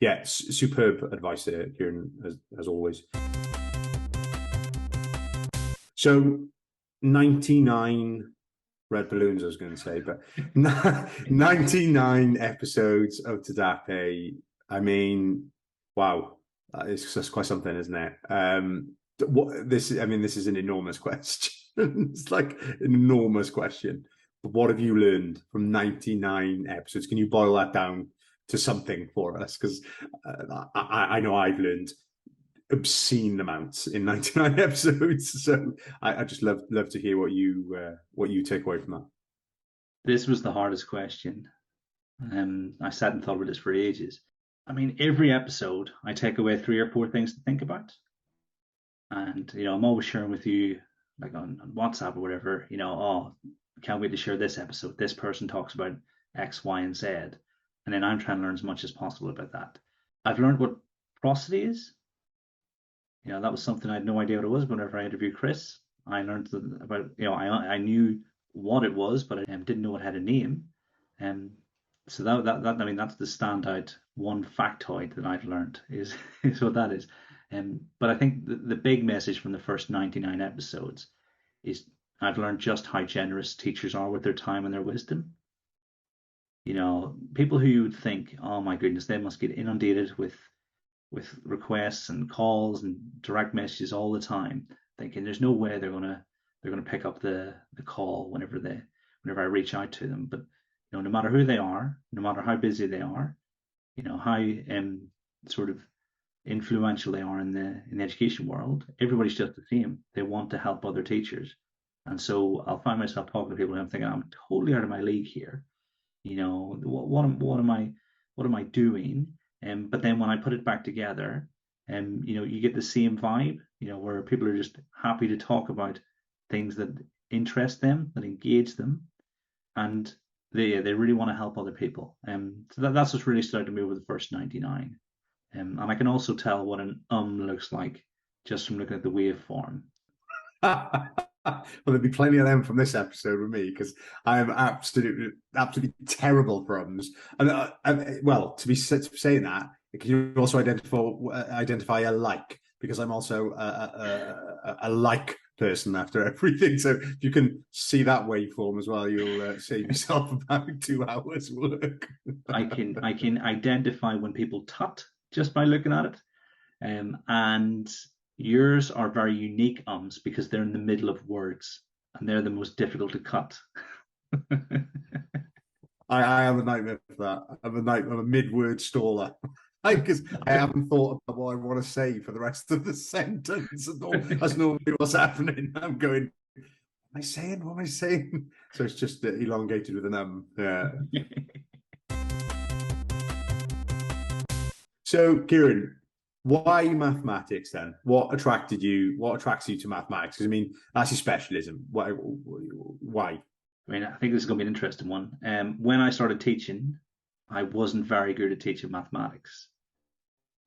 yeah, superb advice there, Kieran, as always. So 99 red balloons, I was going to say, but 99 episodes of TDaPE. I mean, wow, that's quite something, isn't it? This is an enormous question. It's like an enormous question. But what have you learned from 99 episodes? Can you boil that down to something for us, because I know I've learned obscene amounts in 99 episodes. So I just love to hear what you take away from that. This was the hardest question. I sat and thought about this for ages. I mean, every episode I take away 3 or 4 things to think about. And, I'm always sharing with you, like on WhatsApp or whatever, oh, can't wait to share this episode. This person talks about X, Y, and Z. And then I'm trying to learn as much as possible about that. I've learned what prosody is. That was something I had no idea what it was. Whenever I interviewed Chris, I learned about, I knew what it was, but I didn't know it had a name. So that I mean, that's the standout one factoid that I've learned is what that is. But I think the big message from the first 99 episodes is I've learned just how generous teachers are with their time and their wisdom. People who you would think, oh my goodness, they must get inundated with requests and calls and direct messages all the time, thinking there's no way they're gonna pick up the call whenever I reach out to them. But no matter who they are, no matter how busy they are, how sort of influential they are in the education world, everybody's just the same. They want to help other teachers. And so I'll find myself talking to people and I'm thinking, I'm totally out of my league here. What am I doing? But then when I put it back together, you get the same vibe, where people are just happy to talk about things that interest them, that engage them, and they really want to help other people. So that's what's really started to move with the first 99. And I can also tell what an looks like just from looking at the waveform. Well, there'll be plenty of them from this episode with me, because I am absolutely terrible for ums. And well, to be saying that, can you also identify a like, because I'm also a like person after everything. So if you can see that waveform as well, you'll save yourself about 2 hours work. I can identify when people tut just by looking at it, and yours are very unique ums because they're in the middle of words and they're the most difficult to cut. I am a nightmare for that. I'm a mid-word staller. Because I haven't thought about what I want to say for the rest of the sentence. That's normally what's happening. I'm going, what am I saying? What am I saying? So it's just elongated with an yeah. So, Kieran, why mathematics then? What attracts you to mathematics? Because I mean, that's your specialism. Why? I mean, I think this is going to be an interesting one. When I started teaching, I wasn't very good at teaching mathematics.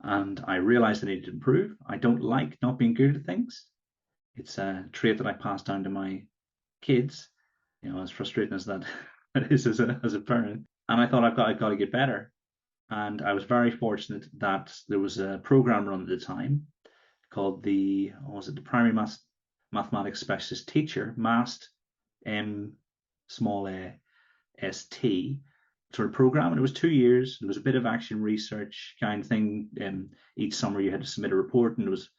And I realized I needed to improve. I don't like not being good at things. It's a trait that I passed down to my kids, as frustrating as that is as a parent. And I thought I've got to get better. And I was very fortunate that there was a program run at the time called the Primary Mathematics Specialist Teacher, MAST, small a, ST, sort of program. And it was 2 years. There was a bit of action research kind of thing. Each summer you had to submit a report, and it was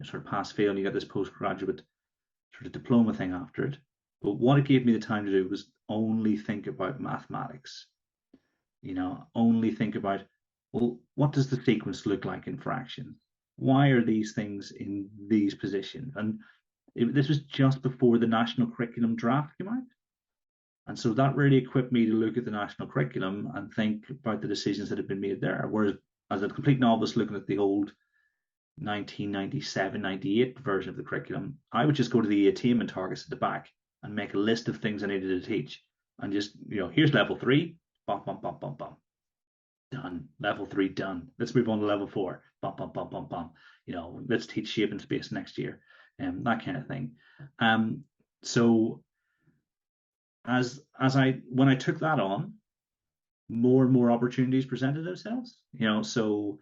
sort of pass fail, and you got this postgraduate sort of diploma thing after it. But what it gave me the time to do was only think about mathematics. Only think about, well, what does the sequence look like in fractions? Why are these things in these positions? And this was just before the national curriculum draft came out. And so that really equipped me to look at the national curriculum and think about the decisions that had been made there. Whereas as a complete novice looking at the old 1997, 98 version of the curriculum, I would just go to the attainment targets at the back and make a list of things I needed to teach. And just, here's level 3, bum, bum, bum, bum, bum. Done. Level 3 done. Let's move on to level 4. Bum, bum, bum, bum, bum. Let's teach shape and space next year. That kind of thing. So when I took that on, more and more opportunities presented themselves. So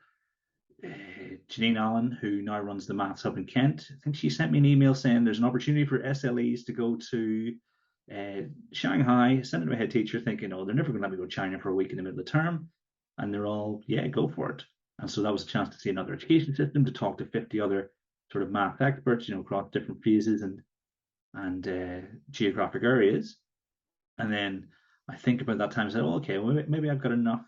Janine Allen, who now runs the Maths Hub in Kent, I think she sent me an email saying there's an opportunity for SLEs to go to Shanghai. Sent it to my head teacher thinking, they're never going to let me go to China for a week in the middle of the term. And they're all, yeah, go for it. And so that was a chance to see another education system, to talk to 50 other sort of math experts, across different phases and geographic areas. And then I think about that time and said, okay, well, maybe I've got enough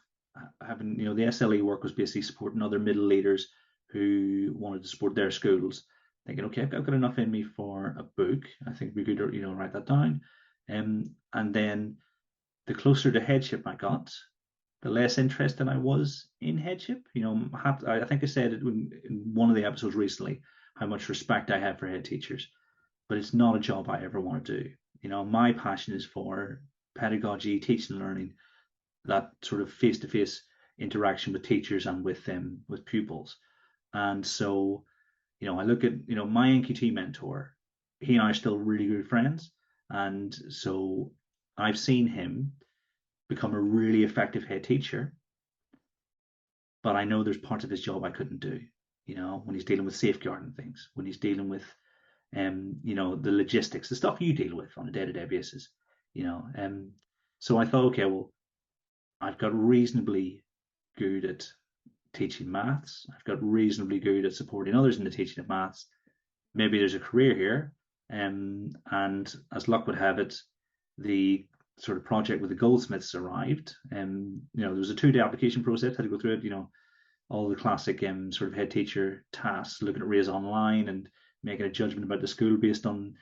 having, the SLE work was basically supporting other middle leaders who wanted to support their schools, thinking, okay, I've got enough in me for a book. I think we could, write that down. And then the closer to headship I got, the less interested I was in headship. I think I said it in one of the episodes recently, how much respect I have for head teachers, but it's not a job I ever want to do. My passion is for pedagogy, teaching and learning, that sort of face-to-face interaction with teachers and with pupils. And so, I look at, my NQT mentor, he and I are still really good friends. And so I've seen him become a really effective head teacher, but I know there's parts of his job I couldn't do, when he's dealing with safeguarding things, when he's dealing with, the logistics, the stuff you deal with on a day-to-day basis, so I thought, okay, well, I've got reasonably good at teaching maths. I've got reasonably good at supporting others in the teaching of maths. Maybe there's a career here. And as luck would have it, the sort of project with the goldsmiths arrived. There was a 2-day application process, had to go through it, all the classic sort of head teacher tasks, looking at Raise Online and making a judgment about the school based on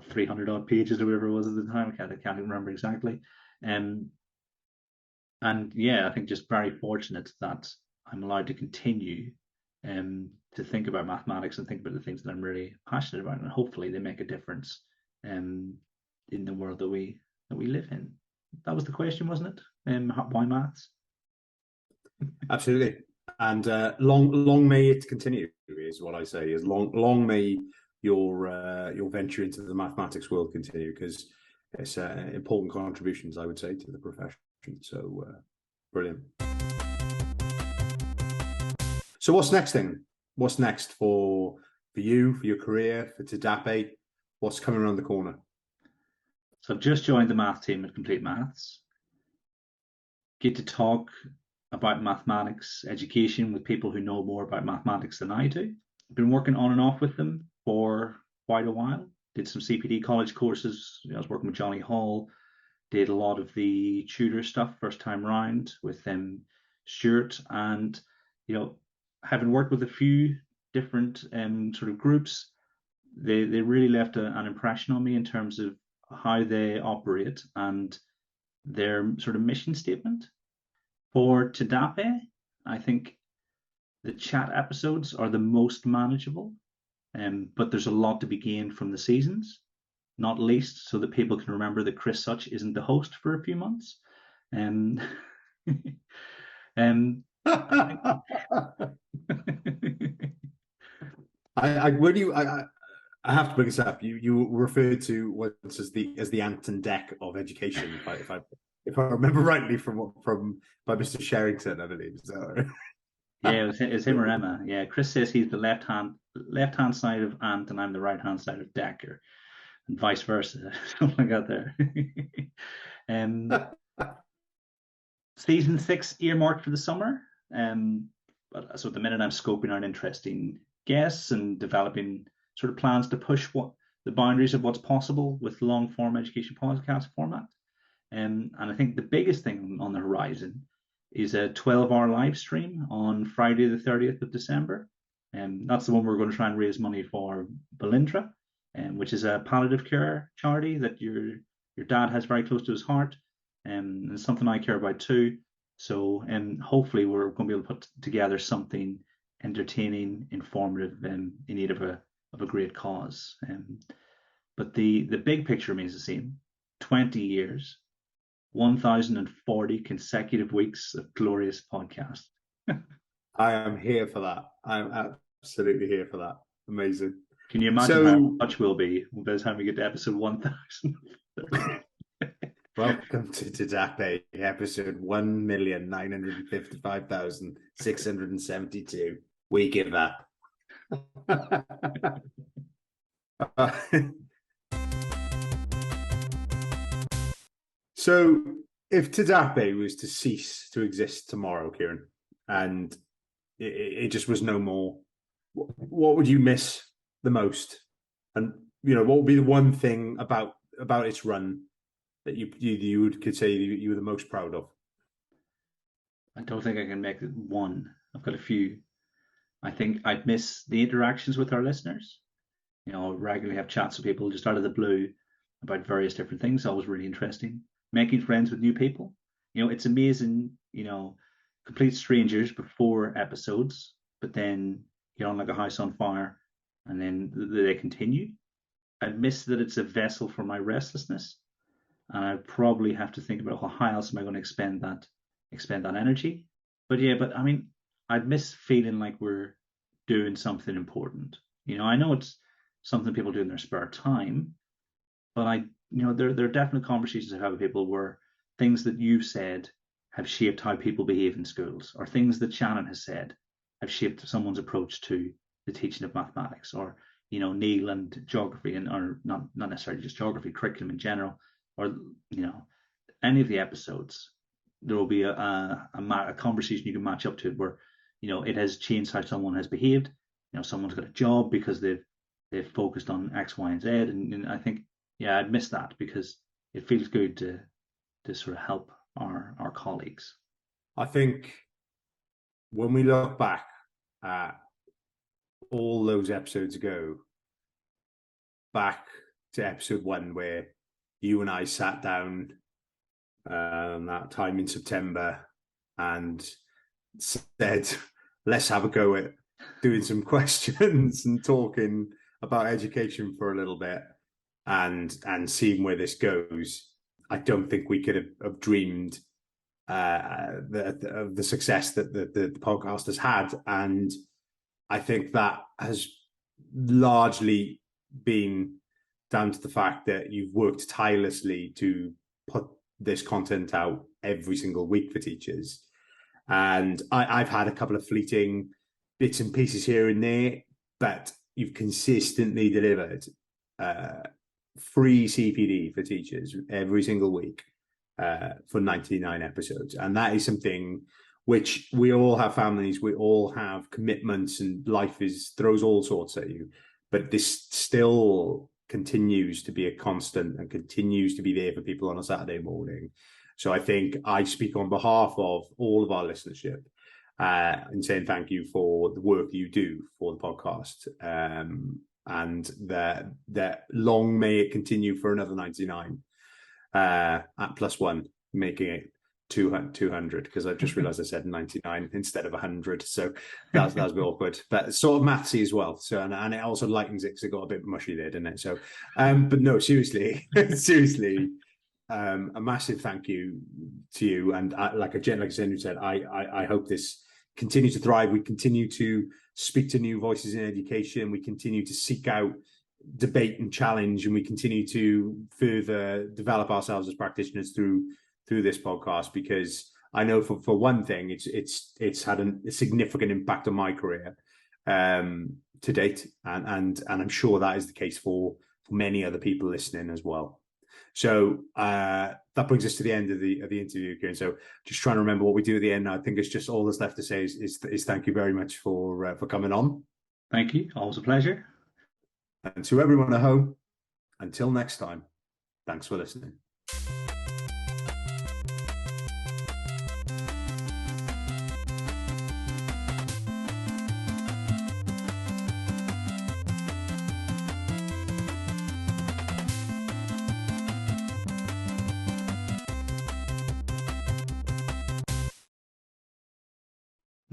300 odd pages or whatever it was at the time. I can't even remember exactly. And yeah, I think just very fortunate that I'm allowed to continue to think about mathematics and think about the things that I'm really passionate about, and hopefully they make a difference in the world that we live in. That was the question, wasn't it? Why maths? Absolutely. And long may it continue, is what I say. Is long may your venture into the mathematics world continue, because it's important contributions, I would say, to the profession. So brilliant. So what's next then? What's next for you, for your career, for TDaPE? What's coming around the corner? So I've just joined the math team at Complete Maths. Get to talk about mathematics education with people who know more about mathematics than I do. I've been working on and off with them for quite a while. Did some CPD college courses. I was working with Johnny Hall. Did a lot of the tutor stuff first time round with Stuart, and having worked with a few different sort of groups, they really left an impression on me in terms of how they operate and their sort of mission statement. For TDaPE, I think the chat episodes are the most manageable, but there's a lot to be gained from the seasons, not least so that people can remember that Chris Such isn't the host for a few months. I have to bring this up. You referred to once as the Ant and Dec of education, if I remember rightly by Mr. Sherrington, I believe. So. Yeah, it's him or Emma. Yeah, Chris says he's the left hand side of Ant, and I'm the right hand side of Dec, and vice versa, something like that there. Season 6 earmarked for the summer. But so at the minute I'm scoping out interesting guests and developing sort of plans to push the boundaries of what's possible with long form education podcast format. And I think the biggest thing on the horizon is a 12-hour live stream on Friday the 30th of December. And that's the one we're going to try and raise money for Balindra, which is a palliative care charity that your dad has very close to his heart. And it's something I care about too. So hopefully we're going to be able to put together something entertaining, informative, and in need of a great cause. But the big picture remains the same. 20 years, 1,040 consecutive weeks of glorious podcast. I am here for that. I'm absolutely here for that. Amazing. Can you imagine how much we'll be by the time we get to episode 1,000? Welcome to TDaPE, episode 1,955,672. We give that. So, if TDaPE was to cease to exist tomorrow, Kieran, and it just was no more, what would you miss the most? And what would be the one thing about its run that you could say you were the most proud of? I don't think I can make it one. I've got a few. I think I'd miss the interactions with our listeners. Regularly have chats with people just out of the blue about various different things. Always really interesting. Making friends with new people. It's amazing, complete strangers before episodes, but then you're on like a house on fire and then they continue. I miss that it's a vessel for my restlessness. And I probably have to think about how else am I going to expend that energy. But yeah, but I mean, I'd miss feeling like we're doing something important. I know it's something people do in their spare time, but there are definite conversations I have with people where things that you've said have shaped how people behave in schools, or things that Shannon has said have shaped someone's approach to the teaching of mathematics, or Neil and geography, and or not necessarily just geography, curriculum in general, or any of the episodes. There will be a conversation you can match up to it where it has changed how someone has behaved. Someone's got a job because they've focused on X, Y, and Z, and I think I'd miss that because it feels good to sort of help our colleagues. I think when we look back at all those episodes ago, back to episode 1 where you and I sat down that time in September and said, let's have a go at doing some questions and talking about education for a little bit and seeing where this goes. I don't think we could have dreamed of the success that the podcast has had. And I think that has largely been down to the fact that you've worked tirelessly to put this content out every single week for teachers. And I've had a couple of fleeting bits and pieces here and there, but you've consistently delivered free CPD for teachers every single week for 99 episodes. And that is something which we all have families, we all have commitments, and life throws all sorts at you. But this still continues to be a constant and continues to be there for people on a Saturday morning. So I think I speak on behalf of all of our listenership in saying thank you for the work that you do for the podcast. And that long may it continue for another 99 at +1, making it 200, because I've just realized I said 99 instead of 100, so that was a bit awkward, but sort of mathsy as well. So and it also lightens it because it got a bit mushy there, didn't it? So but no, seriously a massive thank you to you, and like I said, I hope this continues to thrive. We continue to speak to new voices in education, we continue to seek out debate and challenge, and we continue to further develop ourselves as practitioners through this podcast, because I know for one thing, it's had a significant impact on my career to date, and I'm sure that is the case for many other people listening as well. So that brings us to the end of the interview, Kieran. So just trying to remember what we do at the end. I think it's just all that's left to say is thank you very much for coming on. Thank you. Always a pleasure. And to everyone at home, until next time, thanks for listening.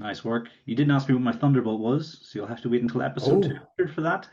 Nice work. You didn't ask me what my Thunderbolt was, so you'll have to wait until episode 200 for that.